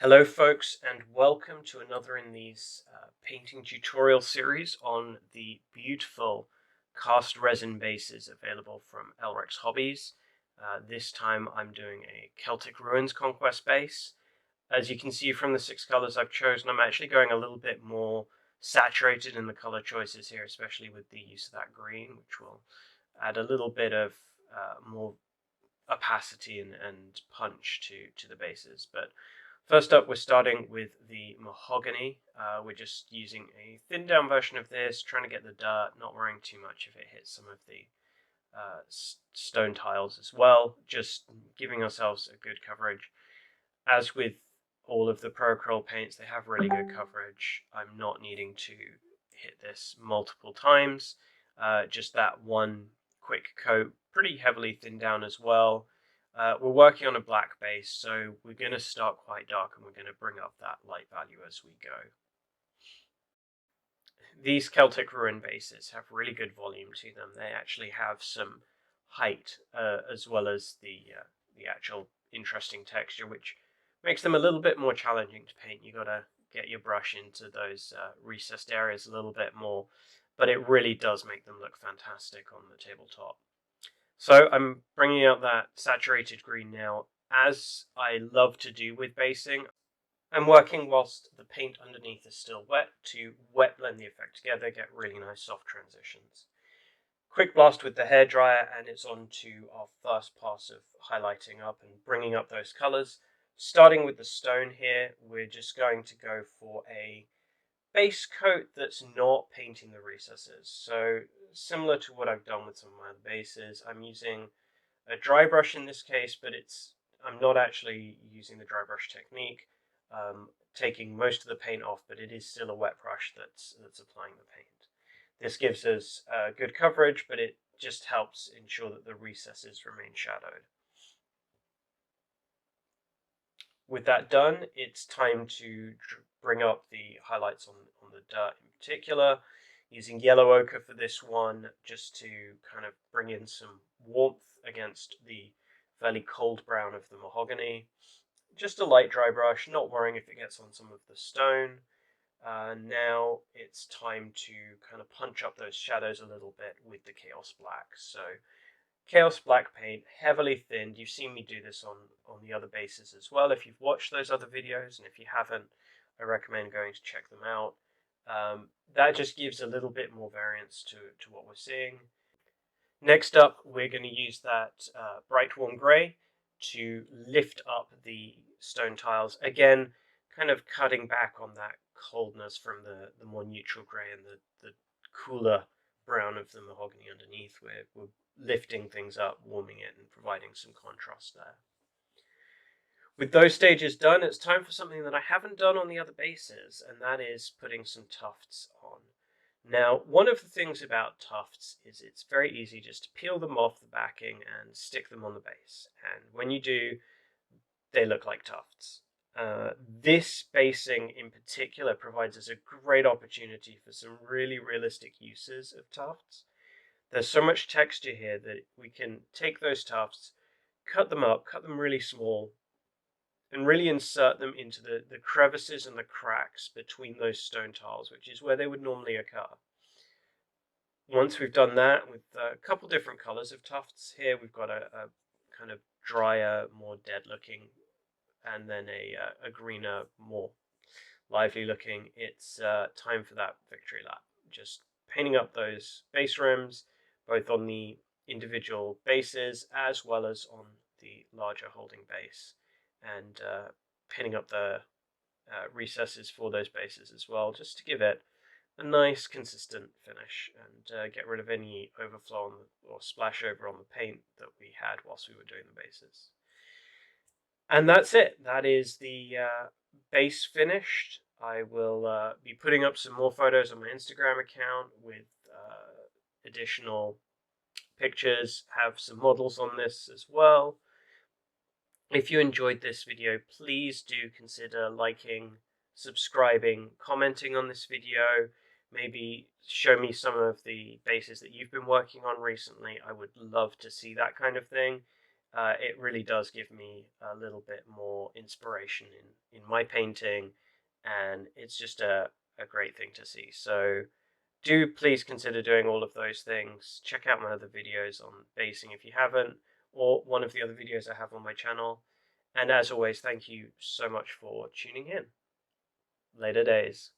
Hello folks, and welcome to another in these painting tutorial series on the beautiful cast resin bases available from Elrex Hobbies. This time I'm doing a Celtic Ruins Conquest base. As you can see from the 6 colors I've chosen, I'm actually going a little bit more saturated in the color choices here, especially with the use of that green, which will add a little bit of more opacity and punch to the bases. But first up, we're starting with the mahogany. We're just using a thinned down version of this, trying to get the dirt, not worrying too much if it hits some of the stone tiles as well, just giving ourselves a good coverage. As with all of the Pro Acrylic paints, they have really good coverage. I'm not needing to hit this multiple times, just that one quick coat, pretty heavily thinned down as well. We're working on a black base, so we're going to start quite dark and we're going to bring up that light value as we go. These Celtic Ruin bases have really good volume to them. They actually have some height as well as the actual interesting texture, which makes them a little bit more challenging to paint. You got to get your brush into those recessed areas a little bit more, but it really does make them look fantastic on the tabletop. So I'm bringing out that saturated green now. As I love to do with basing, I'm working whilst the paint underneath is still wet to wet blend the effect together, get really nice soft transitions. Quick blast with the hairdryer and it's on to our first pass of highlighting up and bringing up those colours. Starting with the stone here, we're just going to go for a base coat that's not painting the recesses. So similar to what I've done with some of my other bases, I'm using a dry brush in this case, but I'm not actually using the dry brush technique, taking most of the paint off, but it is still a wet brush that's applying the paint. This gives us good coverage, but it just helps ensure that the recesses remain shadowed. With that done, it's time to bring up the highlights on the dirt in particular, using yellow ochre for this one, just to kind of bring in some warmth against the fairly cold brown of the mahogany. Just a light dry brush, not worrying if it gets on some of the stone. Now it's time to kind of punch up those shadows a little bit with the Chaos Black. So Chaos Black paint, heavily thinned. You've seen me do this on the other bases as well. If you've watched those other videos, and if you haven't, I recommend going to check them out. That just gives a little bit more variance to what we're seeing. Next up, we're going to use that bright warm grey to lift up the stone tiles. Again, kind of cutting back on that coldness from the more neutral grey and the cooler brown of the mahogany underneath. We're lifting things up, warming it, and providing some contrast there. With those stages done, it's time for something that I haven't done on the other bases, and that is putting some tufts on. Now, one of the things about tufts is it's very easy just to peel them off the backing and stick them on the base. And when you do, they look like tufts. This basing in particular provides us a great opportunity for some really realistic uses of tufts. There's so much texture here that we can take those tufts, cut them up, cut them really small, and really insert them into the crevices and the cracks between those stone tiles, which is where they would normally occur. Once we've done that with a couple different colors of tufts, here we've got a kind of drier, more dead looking, and then a greener, more lively looking. It's time for that victory lap. Just painting up those base rims, both on the individual bases as well as on the larger holding base, and pinning up the recesses for those bases as well, just to give it a nice consistent finish and get rid of any overflow or splash over on the paint that we had whilst we were doing the bases. And that's it. That is the base finished. I will be putting up some more photos on my Instagram account with additional pictures, have some models on this as well. If you enjoyed this video, please do consider liking, subscribing, commenting on this video. Maybe show me some of the bases that you've been working on recently. I would love to see that kind of thing. it really does give me a little bit more inspiration in my painting, and it's just a great thing to see. So do please consider doing all of those things. Check out my other videos on basing if you haven't, or one of the other videos I have on my channel. And as always, thank you so much for tuning in. Later days.